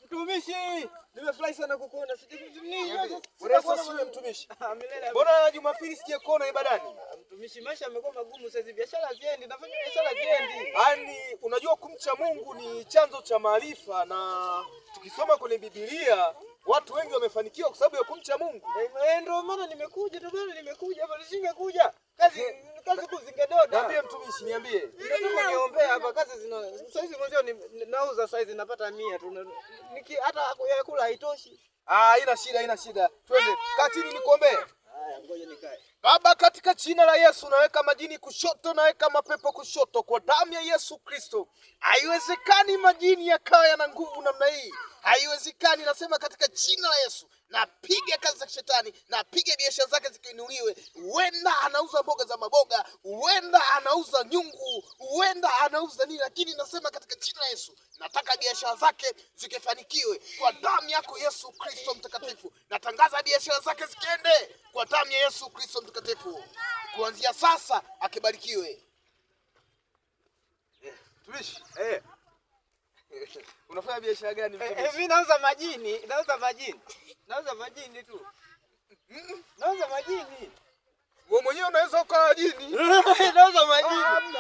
Mtumishi, nimefurahi sana kukuona. Wewe mtumishi. Mbona Jumapili sijakuona ibadani? Mtumishi, maisha yamekuwa magumu sasa hivi. Biashara ziendi, nafanya biashara ziendi. Yaani unajua kumcha Mungu ni chanzo cha maarifa, na tukisoma kwenye Biblia watu wengi wamefanikiwa kwa sababu ya kumcha Mungu. Ndio maana nimekuja, hapa nisingekuja. Kazi kuzingedoda. Niambie mtumishi, niambie. Nataka niombea hapa kazi zina. Sasa hizi mwanzo nauza size napata 100 tu. Hata kula haitoshi. Haina shida. Twende. Kaa chini nikuombee. Haya, ngoja nikae. Baba, katika jina la Yesu naweka majini kushoto, naweka mapepo kushoto kwa damu ya Yesu Kristo. Haiwezekani majini yakawa yana nguvu namna hii. Haiwezekani, nasema katika jina la Yesu. Napiga kazi za shetani, napiga biashara zake zikiinuliwe. Huenda anauza mboga za maboga, huenda anauza nyungu, huenda anauza nini, lakini nasema katika jina la Yesu, nataka biashara zake zikifanikiwe kwa damu yako Yesu Kristo mtakatifu. Natangaza biashara zake zikiende kwa damu ya Yesu Kristo mtakatifu. Kuanzia sasa akibarikiwe. Tumishi. Unafanya biashara gani mtumishi? Mimi nauza majini tu. Nauza majini. Wewe mwenyewe unaweza ukawa jini. Nauza majini.